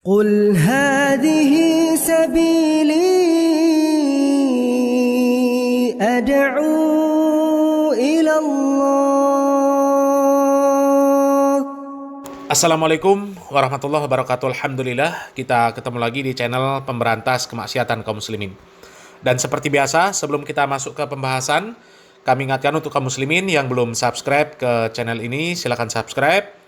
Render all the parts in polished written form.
قل هذه سبيلي أدعو إلى الله. Assalamualaikum warahmatullahi wabarakatuh. Alhamdulillah, kita ketemu lagi di channel pemberantas kemaksiatan kaum muslimin. Dan seperti biasa, sebelum kita masuk ke pembahasan, kami ingatkan untuk kaum muslimin yang belum subscribe ke channel ini, silakan subscribe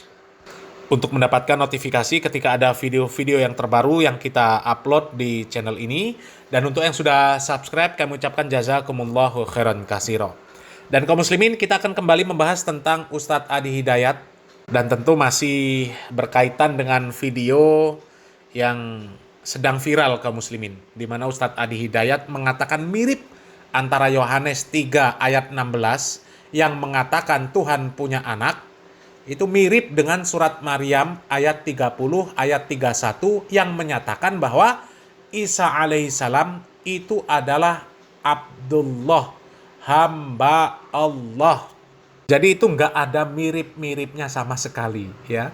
untuk mendapatkan notifikasi ketika ada video-video yang terbaru yang kita upload di channel ini. Dan untuk yang sudah subscribe, kami ucapkan jazakumullahu khairan katsira. Dan kaum muslimin, kita akan kembali membahas tentang Ustadz Adi Hidayat, dan tentu masih berkaitan dengan video yang sedang viral kaum muslimin, di mana Ustadz Adi Hidayat mengatakan mirip antara Yohanes 3 ayat 16 yang mengatakan Tuhan punya anak, itu mirip dengan surat Maryam ayat 30 ayat 31 yang menyatakan bahwa Isa alaihissalam itu adalah Abdullah, hamba Allah. Jadi itu nggak ada mirip-miripnya sama sekali, ya.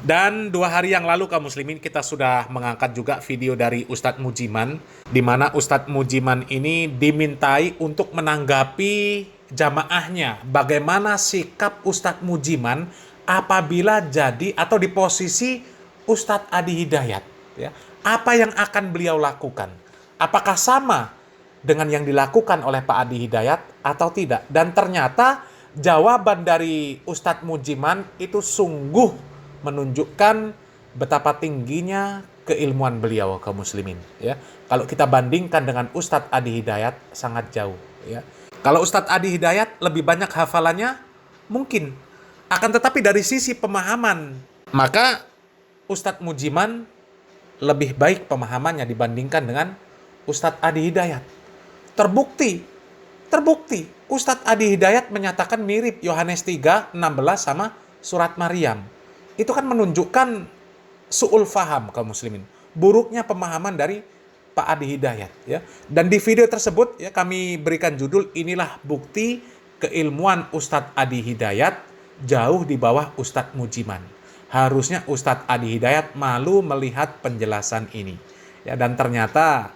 Dan 2 hari yang lalu kaum muslimin kita sudah mengangkat juga video dari Ustadz Mujiman, di mana Ustadz Mujiman ini dimintai untuk menanggapi jamaahnya bagaimana sikap Ustadz Mujiman apabila jadi atau di posisi Ustadz Adi Hidayat, ya. Apa yang akan beliau lakukan? Apakah sama dengan yang dilakukan oleh Pak Adi Hidayat atau tidak? Dan ternyata jawaban dari Ustadz Mujiman itu sungguh menunjukkan betapa tingginya keilmuan beliau kaum muslimin, ya. Kalau kita bandingkan dengan Ustadz Adi Hidayat sangat jauh, ya. Kalau Ustadz Adi Hidayat lebih banyak hafalannya mungkin, akan tetapi dari sisi pemahaman maka Ustadz Mujiman lebih baik pemahamannya dibandingkan dengan Ustadz Adi Hidayat. Terbukti Ustadz Adi Hidayat menyatakan mirip Yohanes 3 16 sama surat Maryam. Itu kan menunjukkan su'ul faham kaum muslimin, buruknya pemahaman dari Pak Adi Hidayat, ya. Dan di video tersebut, ya, kami berikan judul inilah bukti keilmuan Ustadz Adi Hidayat jauh di bawah Ustadz Mujiman. Harusnya Ustadz Adi Hidayat malu melihat penjelasan ini, ya. Dan ternyata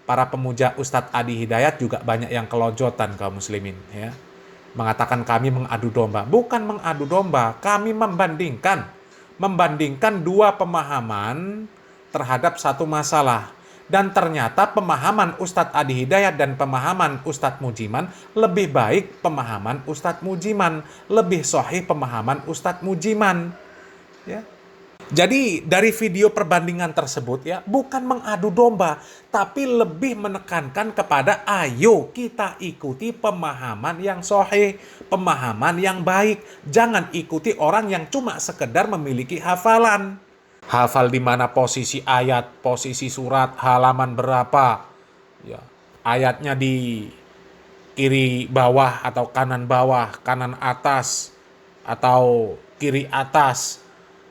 para pemuja Ustadz Adi Hidayat juga banyak yang kelojotan kaum muslimin, ya. Mengatakan kami mengadu domba. Bukan mengadu domba, kami membandingkan 2 pemahaman terhadap satu masalah. Dan ternyata pemahaman Ustadz Adi Hidayat dan pemahaman Ustadz Mujiman lebih baik pemahaman Ustadz Mujiman, lebih sahih pemahaman Ustadz Mujiman, ya. Jadi dari video perbandingan tersebut, ya, bukan mengadu domba, tapi lebih menekankan kepada ayo kita ikuti pemahaman yang sahih, pemahaman yang baik. Jangan ikuti orang yang cuma sekedar memiliki hafalan. Hafal di mana posisi ayat, posisi surat, halaman berapa, ya. Ayatnya di kiri bawah atau kanan bawah, kanan atas atau kiri atas,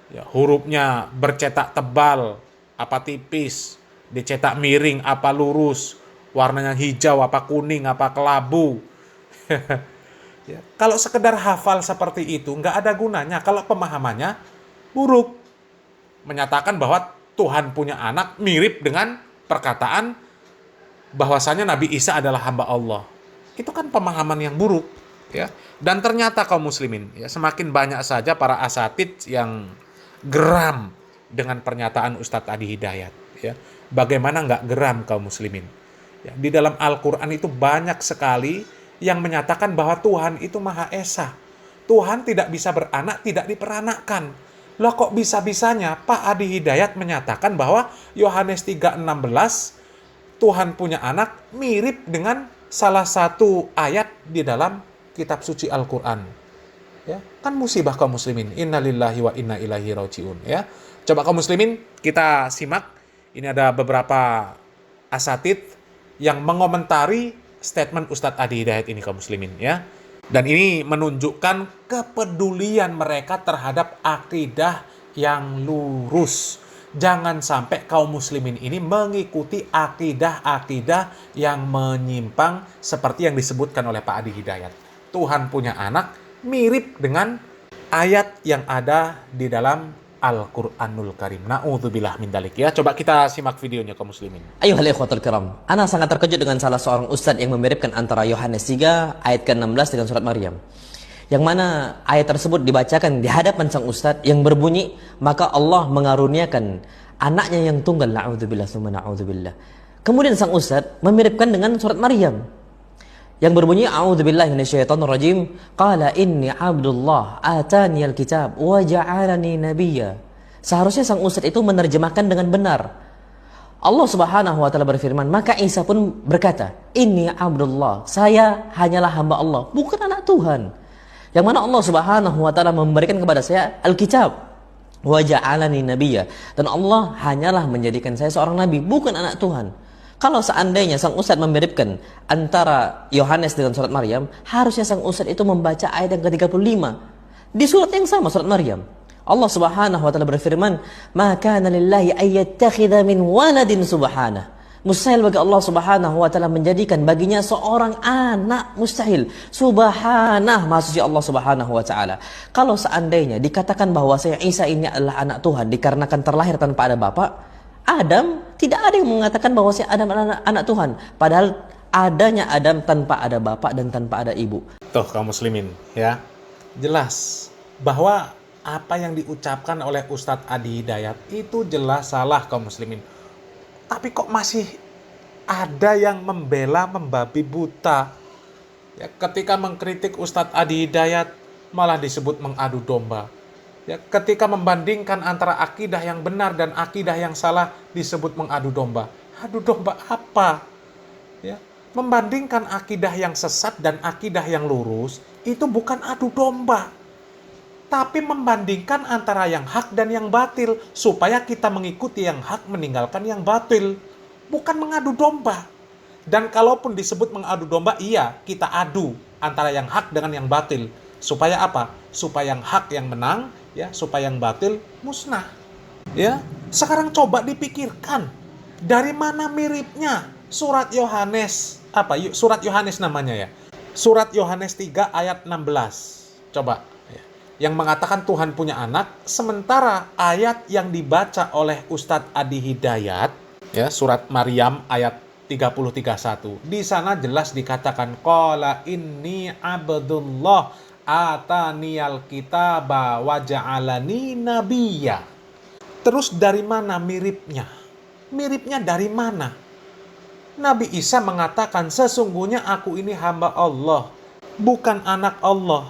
ya. Hurufnya bercetak tebal apa tipis, dicetak miring apa lurus, warnanya hijau apa kuning apa kelabu. Ya. Kalau sekedar hafal seperti itu nggak ada gunanya kalau pemahamannya buruk. Menyatakan bahwa Tuhan punya anak mirip dengan perkataan bahwasanya Nabi Isa adalah hamba Allah. Itu kan pemahaman yang buruk, ya. Dan ternyata kaum muslimin, ya, semakin banyak saja para asatidz yang geram dengan pernyataan Ustadz Adi Hidayat, ya. Bagaimana nggak geram kaum muslimin? Ya, di dalam Al-Quran itu banyak sekali yang menyatakan bahwa Tuhan itu Maha Esa. Tuhan tidak bisa beranak, tidak diperanakkan. Loh, kok bisa-bisanya Pak Adi Hidayat menyatakan bahwa Yohanes 3:16 Tuhan punya anak mirip dengan salah satu ayat di dalam kitab suci Al-Quran, ya. Kan musibah kaum muslimin. Innalillahi wa inna ilaihi rajiun, ya. Coba kaum muslimin kita simak. Ini ada beberapa asatidz yang mengomentari statement Ustadz Adi Hidayat ini kaum muslimin, ya. Dan ini menunjukkan kepedulian mereka terhadap akidah yang lurus. Jangan sampai kaum muslimin ini mengikuti akidah-akidah yang menyimpang seperti yang disebutkan oleh Pak Adi Hidayat. Tuhan punya anak mirip dengan ayat yang ada di dalam Al-Quranul Karim. Na'udzubillah min dalik. Ya, coba kita simak videonya kaum muslimin. Ayuhal ikhwatul kiram, ana sangat terkejut dengan salah seorang ustadz yang memiripkan antara Yohanes 3 ayat ke-16 dengan surat Maryam. Yang mana ayat tersebut dibacakan di hadapan sang ustadz yang berbunyi, maka Allah mengaruniakan anaknya yang tunggal. Na'udzubillah tsumma na'udzubillah. Kemudian sang ustadz memiripkan dengan surat Maryam yang berbunyi, a'udzubillahi minasyaitonirrajim, qala inni abdullah ataniyal kitab wa ja'alani nabiyya. Seharusnya sang ustadz itu menerjemahkan dengan benar. Allah Subhanahu wa taala berfirman, maka Isa pun berkata, inni abdullah, saya hanyalah hamba Allah, bukan anak Tuhan. Yang mana Allah Subhanahu wa taala memberikan kepada saya Alkitab, wa ja'alani nabiyya, dan Allah hanyalah menjadikan saya seorang nabi, bukan anak Tuhan. Kalau seandainya sang ustadz memiripkan antara Yohanes dengan surat Maryam, harusnya sang ustadz itu membaca ayat yang ke-35 di surat yang sama, surat Maryam. Allah Subhanahu wa taala berfirman, "Ma kana lillahi ay yattakhidha min waladin subhanah." Mustahil bagi Allah Subhanahu wa taala menjadikan baginya seorang anak, mustahil. Subhanah, maksudnya Allah Subhanahu wa taala. Kalau seandainya dikatakan bahwa saya Isa ini adalah anak Tuhan dikarenakan terlahir tanpa ada bapak, Adam, tidak ada yang mengatakan bahwa si Adam adalah anak Tuhan. Padahal adanya Adam tanpa ada bapak dan tanpa ada ibu. Tuh kaum muslimin, ya. Jelas bahwa apa yang diucapkan oleh Ustadz Adi Hidayat itu jelas salah kaum muslimin. Tapi kok masih ada yang membela membabi buta. Ya, ketika mengkritik Ustadz Adi Hidayat malah disebut mengadu domba. Ya, ketika membandingkan antara akidah yang benar dan akidah yang salah disebut mengadu domba. Adu domba apa? Ya, membandingkan akidah yang sesat dan akidah yang lurus itu bukan adu domba. Tapi membandingkan antara yang hak dan yang batil supaya kita mengikuti yang hak meninggalkan yang batil. Bukan mengadu domba. Dan kalaupun disebut mengadu domba, iya kita adu antara yang hak dengan yang batil. Supaya apa? Supaya yang hak yang menang, ya, supaya yang batil musnah. Ya, sekarang coba dipikirkan dari mana miripnya surat Yohanes, surat Yohanes namanya ya. Surat Yohanes 3 ayat 16. Coba ya. Yang mengatakan Tuhan punya anak, sementara ayat yang dibaca oleh Ustadz Adi Hidayat, ya, surat Maryam ayat 30-31. Di sana jelas dikatakan qala inni abdullah ataniyal kitaba wa ja'alani nabiyya. Terus dari mana miripnya? Miripnya dari mana? Nabi Isa mengatakan, sesungguhnya aku ini hamba Allah, bukan anak Allah.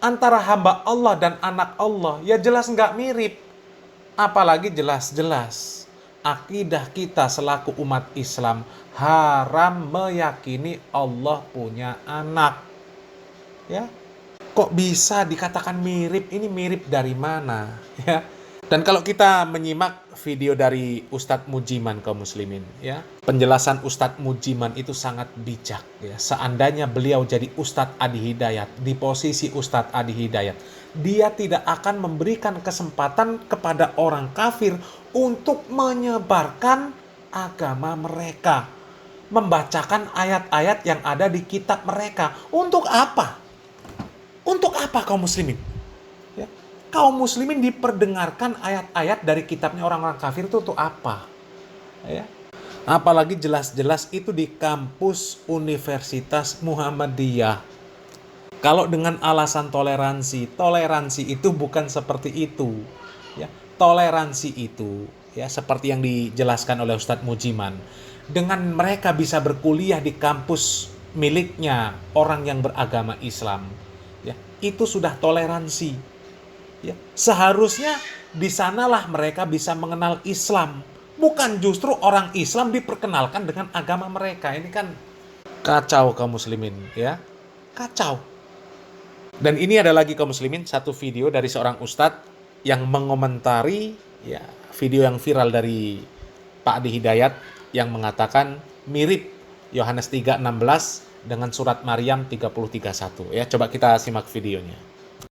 Antara hamba Allah dan anak Allah, ya jelas nggak mirip. Apalagi jelas-jelas akidah kita selaku umat Islam haram meyakini Allah punya anak. Ya, kok bisa dikatakan mirip? Ini mirip dari mana? Ya. Dan kalau kita menyimak video dari Ustadz Mujiman kaum muslimin, ya, penjelasan Ustadz Mujiman itu sangat bijak. Ya. Seandainya beliau jadi Ustadz Adi Hidayat, di posisi Ustadz Adi Hidayat, dia tidak akan memberikan kesempatan kepada orang kafir untuk menyebarkan agama mereka, membacakan ayat-ayat yang ada di kitab mereka. Untuk apa? Untuk apa kaum muslimin? Ya. Kaum muslimin diperdengarkan ayat-ayat dari kitabnya orang-orang kafir itu untuk apa? Ya. Apalagi jelas-jelas itu di kampus Universitas Muhammadiyah. Kalau dengan alasan toleransi, toleransi itu bukan seperti itu. Ya. Toleransi itu, ya, seperti yang dijelaskan oleh Ustadz Mujiman, dengan mereka bisa berkuliah di kampus miliknya orang yang beragama Islam, ya, itu sudah toleransi. Ya, seharusnya di sanalah mereka bisa mengenal Islam, bukan justru orang Islam diperkenalkan dengan agama mereka. Ini kan kacau kaum muslimin, ya, kacau. Dan ini ada lagi kaum muslimin satu video dari seorang ustadz yang mengomentari, ya, video yang viral dari Pak Adi Hidayat yang mengatakan mirip Yohanes 3:16 dengan surat Maryam 30:31. Ya, coba kita simak videonya.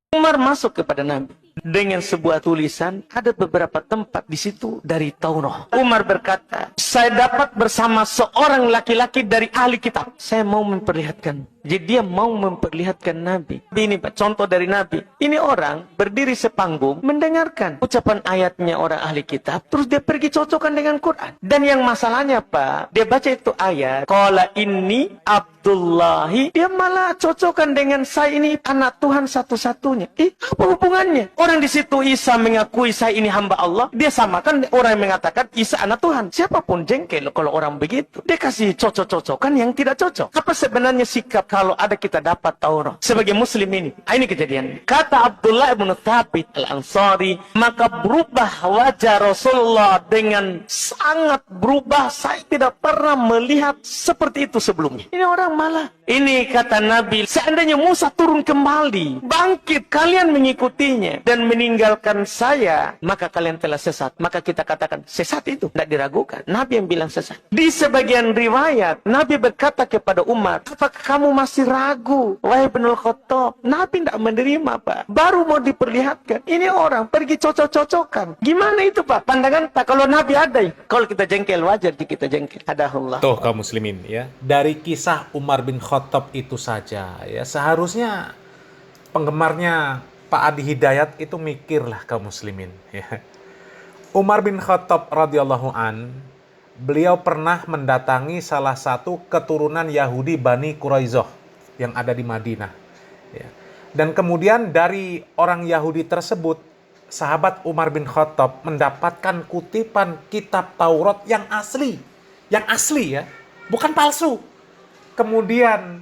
Umar masuk kepada Nabi dengan sebuah tulisan, ada beberapa tempat di situ dari Taurat. Umar berkata, saya dapat bersama seorang laki-laki dari ahli kitab. Saya mau memperlihatkan Jadi dia mau memperlihatkan Nabi. Ini Pak, contoh dari Nabi. Ini orang berdiri sepanggung, mendengarkan ucapan ayatnya orang ahli kitab, terus dia pergi cocokkan dengan Quran. Dan yang masalahnya Pak, dia baca itu ayat, qala inni Abdullahi, dia malah cocokkan dengan saya ini anak Tuhan satu-satunya. Apa hubungannya? Orang di situ Isa mengakui saya ini hamba Allah, dia samakan orang yang mengatakan Isa anak Tuhan. Siapapun jengkel kalau orang begitu. Dia kasih cocok-cocokan yang tidak cocok. Apa sebenarnya sikap kalau ada kita dapat Taurat sebagai muslim ini? Ini kejadian. Kata Abdullah bin Thabit Al-Ansari, maka berubah wajah Rasulullah dengan sangat berubah. Saya tidak pernah melihat seperti itu sebelumnya. Ini orang malah. Ini kata Nabi, seandainya Musa turun kembali, bangkit, kalian mengikutinya dan meninggalkan saya, maka kalian telah sesat. Maka kita katakan, sesat itu tidak diragukan. Nabi yang bilang sesat. Di sebagian riwayat, Nabi berkata kepada umat, apakah kamu masih ragu? Wahai Ibnul Khattab, Nabi tidak menerima Pak. Baru mau diperlihatkan. Ini orang pergi cocok-cocokan. Gimana itu Pak? Pandangan Pak, kalau Nabi ada, kalau kita jengkel, wajar kita jengkel. Adahullah. Tuh kaum muslimin ya, dari kisah Umar bin Khattab itu saja ya, seharusnya penggemarnya Pak Adi Hidayat itu mikirlah kaum muslimin ya. Umar bin Khattab radhiyallahu an, beliau pernah mendatangi salah satu keturunan Yahudi Bani Quraizoh yang ada di Madinah ya. Dan kemudian dari orang Yahudi tersebut, sahabat Umar bin Khattab mendapatkan kutipan kitab Taurat yang asli ya, bukan palsu. Kemudian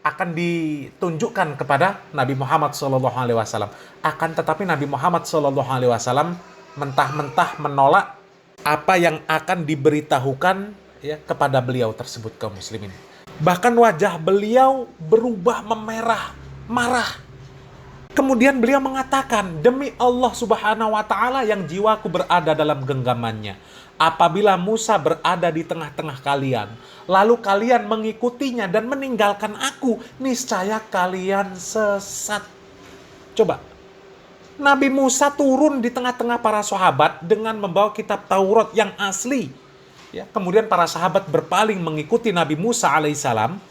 akan ditunjukkan kepada Nabi Muhammad SAW. Akan tetapi Nabi Muhammad SAW mentah-mentah menolak apa yang akan diberitahukan ya kepada beliau tersebut kaum muslimin. Bahkan wajah beliau berubah memerah, marah. Kemudian beliau mengatakan, demi Allah Subhanahu wa Ta'ala yang jiwaku berada dalam genggamannya, apabila Musa berada di tengah-tengah kalian, lalu kalian mengikutinya dan meninggalkan aku, niscaya kalian sesat. Coba, Nabi Musa turun di tengah-tengah para sahabat dengan membawa kitab Taurat yang asli. Ya, kemudian para sahabat berpaling mengikuti Nabi Musa alaihissalam,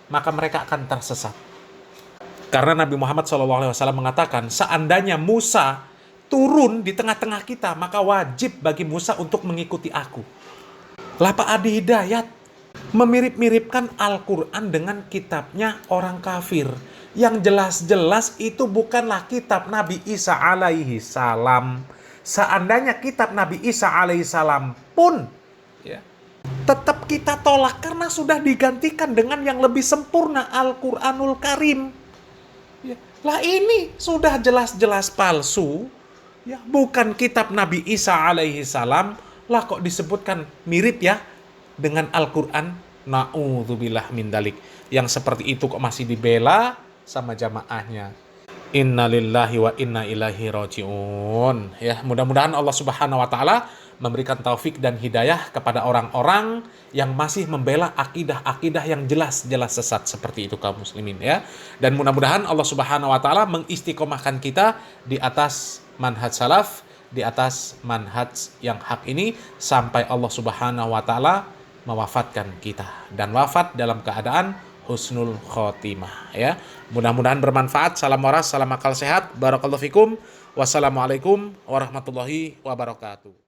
maka mereka akan tersesat. Karena Nabi Muhammad SAW mengatakan, seandainya Musa turun di tengah-tengah kita, maka wajib bagi Musa untuk mengikuti aku. Lah Pak Adi Hidayat memirip-miripkan Al-Quran dengan kitabnya orang kafir. Yang jelas-jelas itu bukanlah kitab Nabi Isa alaihi salam. Seandainya kitab Nabi Isa alaihi salam pun ya, tetap kita tolak karena sudah digantikan dengan yang lebih sempurna, Al-Quranul Karim. Ya. Lah ini sudah jelas-jelas palsu, ya, bukan kitab Nabi Isa alaihi salam. Lah kok disebutkan mirip ya dengan Al-Quran? Na'udzubillah min dalik. Yang seperti itu kok masih dibela sama jamaahnya. Innalillahi wa inna ilaihi raji'un. Ya, mudah-mudahan Allah Subhanahu wa Ta'ala memberikan taufik dan hidayah kepada orang-orang yang masih membela akidah-akidah yang jelas-jelas sesat seperti itu kaum muslimin ya. Dan mudah-mudahan Allah Subhanahu wa Ta'ala mengistiqomahkan kita di atas manhaj salaf, di atas manhaj yang hak ini sampai Allah Subhanahu wa Ta'ala mewafatkan kita dan wafat dalam keadaan husnul khotimah ya. Mudah-mudahan bermanfaat. Salam waras, salam akal sehat. Barakallahu fikum. Wassalamualaikum warahmatullahi wabarakatuh.